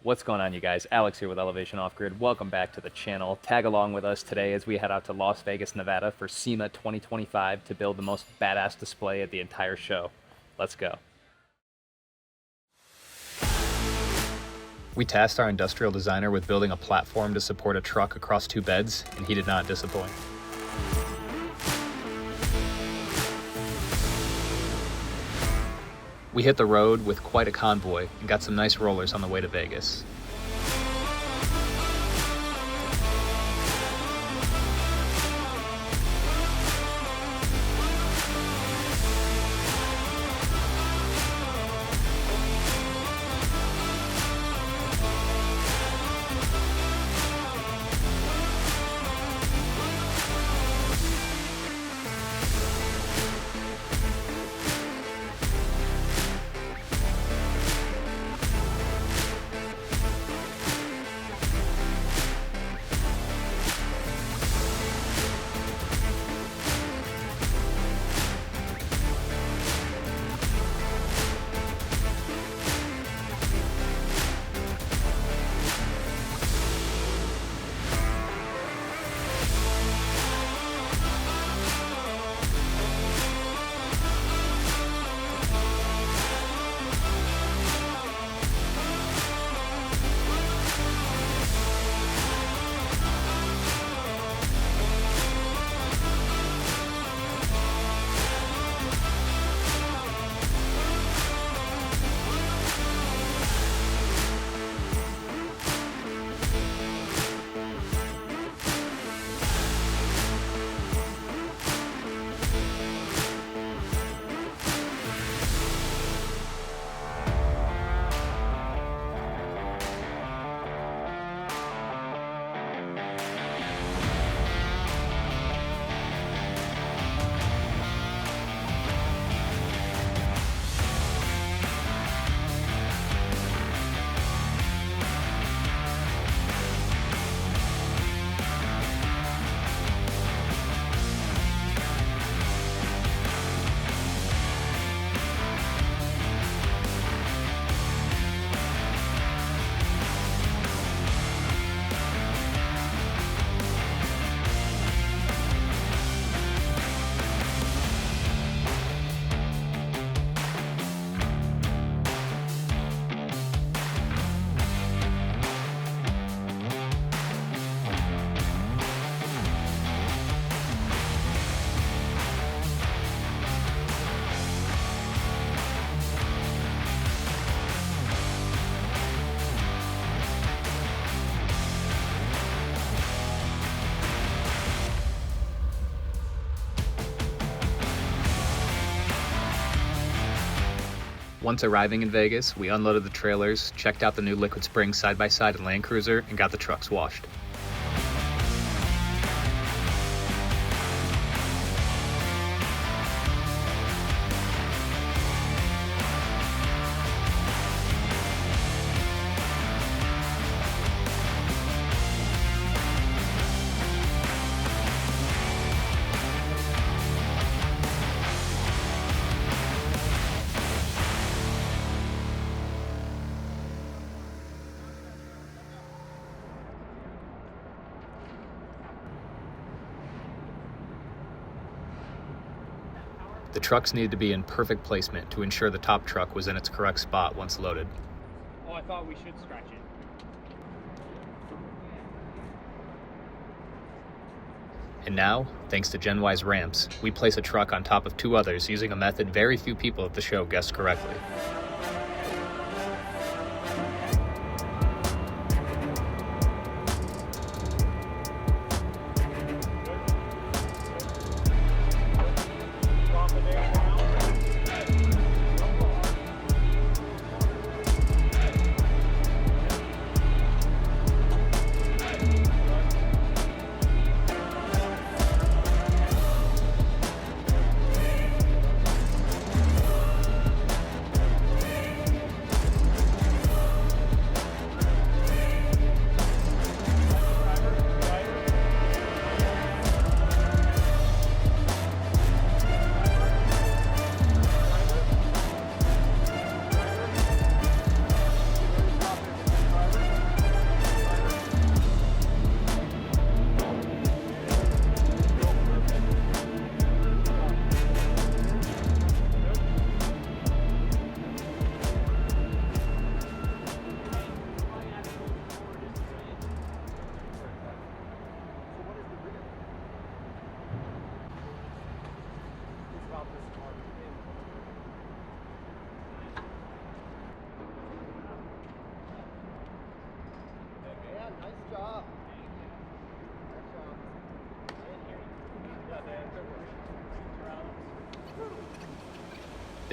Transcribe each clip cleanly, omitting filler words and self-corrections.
What's going on, you guys? Alex here with Elevation Off Grid. Welcome back to the channel. Tag along with us today as we head out to Las Vegas, Nevada for Sema 2025 to build the most badass display at the entire show. Let's go. We tasked our industrial designer with building a platform to support a truck across two beds, and he did not disappoint. We hit the road with quite a convoy and got some nice rollers on the way to Vegas. Once arriving in Vegas, we unloaded the trailers, checked out the new Liquid Springs side-by-side and Land Cruiser, and got the trucks washed. The trucks needed to be in perfect placement to ensure the top truck was in its correct spot once loaded. Oh, I thought we should scratch it. And now, thanks to GenWise ramps, we place a truck on top of two others using a method very few people at the show guessed correctly.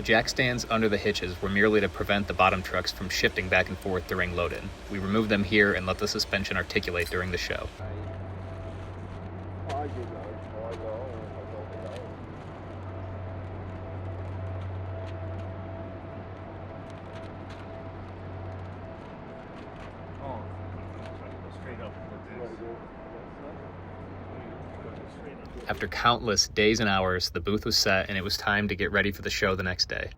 The jack stands under the hitches were merely to prevent the bottom trucks from shifting back and forth during load-in. We removed them here and let the suspension articulate during the show. After countless days and hours, the booth was set and it was time to get ready for the show the next day.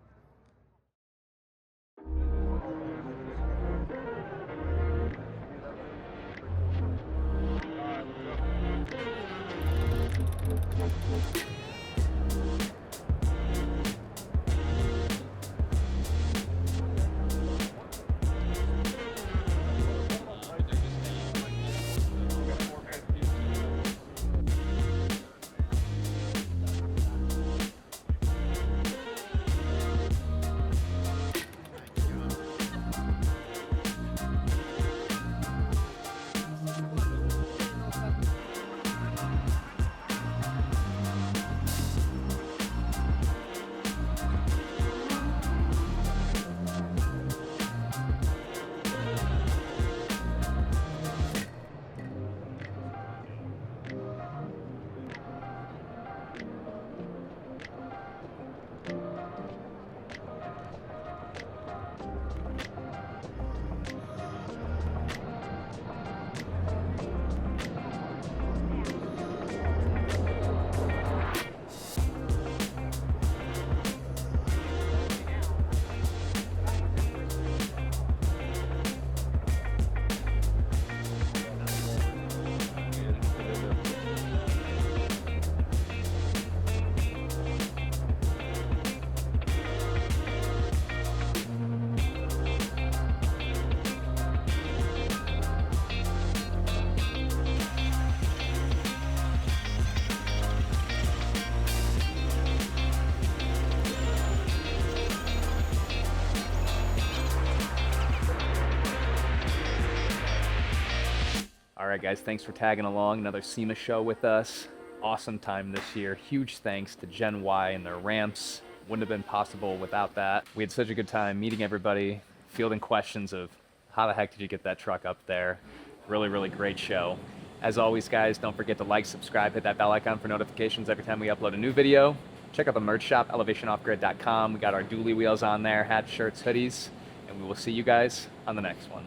All right, guys, thanks for tagging along. Another SEMA show with us. Awesome time this year. Huge thanks to Gen Y and their ramps. Wouldn't have been possible without that. We had such a good time meeting everybody, fielding questions of how the heck did you get that truck up there? Really, really great show. As always, guys, don't forget to like, subscribe, hit that bell icon for notifications every time we upload a new video. Check out the merch shop, elevationoffgrid.com. We got our dually wheels on there, hats, shirts, hoodies, and we will see you guys on the next one.